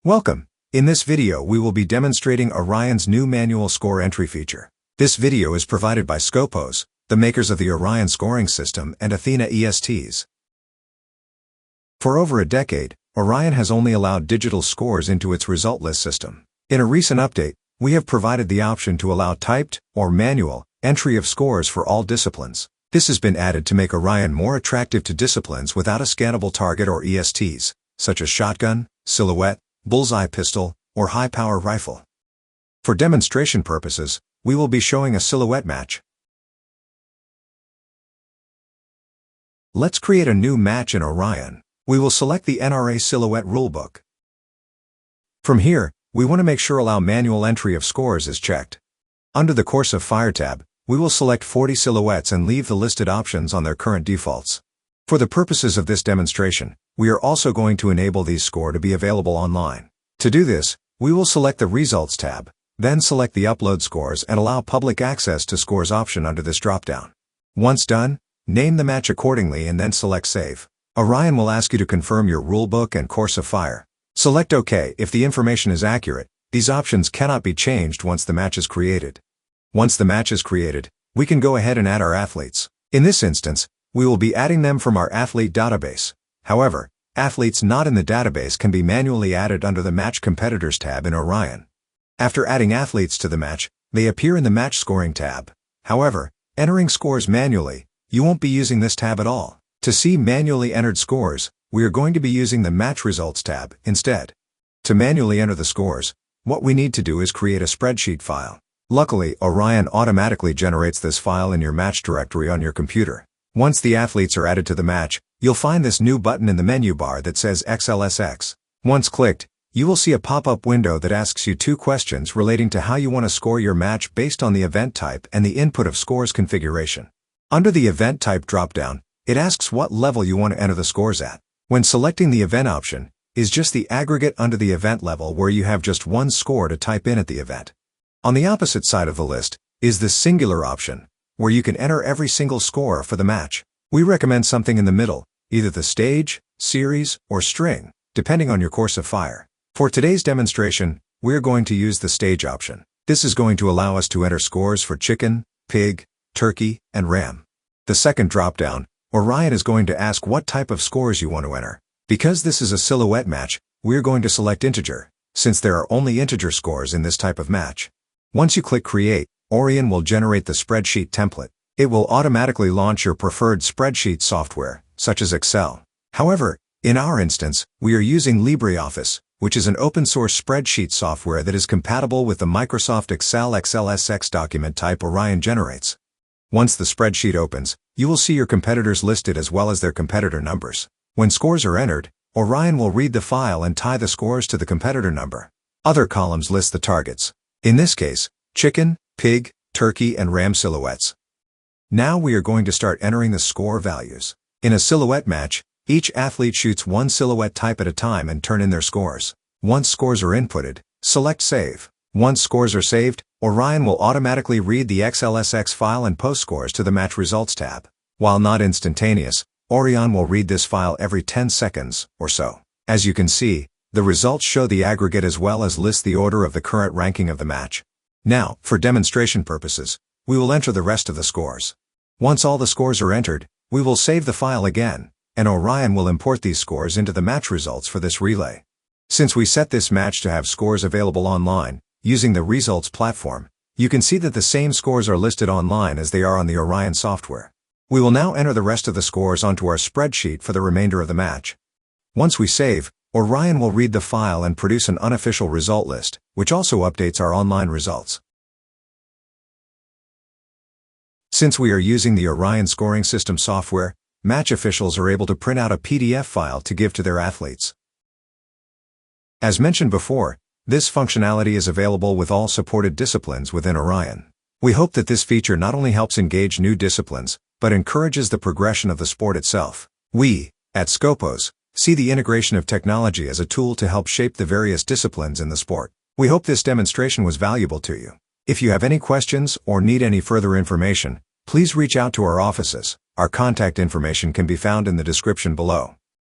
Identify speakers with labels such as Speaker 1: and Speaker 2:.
Speaker 1: Welcome! In this video we will be demonstrating Orion's new manual score entry feature. This video is provided by Scopos, the makers of the Orion Scoring System and Athena ESTs. For over a decade, Orion has only allowed digital scores into its result list system. In a recent update, we have provided the option to allow typed, or manual, entry of scores for all disciplines. This has been added to make Orion more attractive to disciplines without a scannable target or ESTs, such as shotgun, silhouette, bullseye pistol, or high-power rifle. For demonstration purposes, we will be showing a silhouette match. Let's create a new match in Orion. We will select the NRA Silhouette rulebook. From here, we want to make sure Allow Manual Entry of Scores is checked. Under the Course of Fire tab, we will select 40 silhouettes and leave the listed options on their current defaults. For the purposes of this demonstration, we are also going to enable these scores to be available online. To do this, we will select the Results tab, then select the Upload Scores and allow public access to scores option under this dropdown. Once done, name the match accordingly and then select Save. Orion will ask you to confirm your rulebook and course of fire. Select OK if the information is accurate. These options cannot be changed once the match is created. Once the match is created, we can go ahead and add our athletes. In this instance, we will be adding them from our athlete database. However, athletes not in the database can be manually added under the Match Competitors tab in Orion. After adding athletes to the match, they appear in the Match Scoring tab. However, entering scores manually, you won't be using this tab at all. To see manually entered scores, we are going to be using the Match Results tab instead. To manually enter the scores, what we need to do is create a spreadsheet file. Luckily, Orion automatically generates this file in your match directory on your computer. Once the athletes are added to the match, you'll find this new button in the menu bar that says XLSX. Once clicked, you will see a pop-up window that asks you two questions relating to how you want to score your match based on the event type and the input of scores configuration. Under the event type dropdown, it asks what level you want to enter the scores at. When selecting the event option, is just the aggregate under the event level where you have just one score to type in at the event. On the opposite side of the list, is the singular option, where you can enter every single score for the match. We recommend something in the middle, either the stage, series, or string, depending on your course of fire. For today's demonstration, we're going to use the stage option. This is going to allow us to enter scores for chicken, pig, turkey, and ram. The second dropdown, Orion is going to ask what type of scores you want to enter. Because this is a silhouette match, we're going to select integer, since there are only integer scores in this type of match. Once you click Create, Orion will generate the spreadsheet template. It will automatically launch your preferred spreadsheet software, such as Excel. However, in our instance, we are using LibreOffice, which is an open-source spreadsheet software that is compatible with the Microsoft Excel XLSX document type Orion generates. Once the spreadsheet opens, you will see your competitors listed as well as their competitor numbers. When scores are entered, Orion will read the file and tie the scores to the competitor number. Other columns list the targets. In this case, chicken, pig, turkey, and ram silhouettes. Now we are going to start entering the score values. In a silhouette match, each athlete shoots one silhouette type at a time and turn in their scores. Once scores are inputted, select Save. Once scores are saved, Orion will automatically read the XLSX file and post scores to the Match Results tab. While not instantaneous, Orion will read this file every 10 seconds or so. As you can see, the results show the aggregate as well as list the order of the current ranking of the match. Now, for demonstration purposes, we will enter the rest of the scores. Once all the scores are entered, we will save the file again, and Orion will import these scores into the match results for this relay. Since we set this match to have scores available online, using the Results platform, you can see that the same scores are listed online as they are on the Orion software. We will now enter the rest of the scores onto our spreadsheet for the remainder of the match. Once we save, Orion will read the file and produce an unofficial result list, which also updates our online results. Since we are using the Orion Scoring System software, match officials are able to print out a PDF file to give to their athletes. As mentioned before, this functionality is available with all supported disciplines within Orion. We hope that this feature not only helps engage new disciplines, but encourages the progression of the sport itself. We, at Scopos, see the integration of technology as a tool to help shape the various disciplines in the sport. We hope this demonstration was valuable to you. If you have any questions or need any further information, please reach out to our offices. Our contact information can be found in the description below.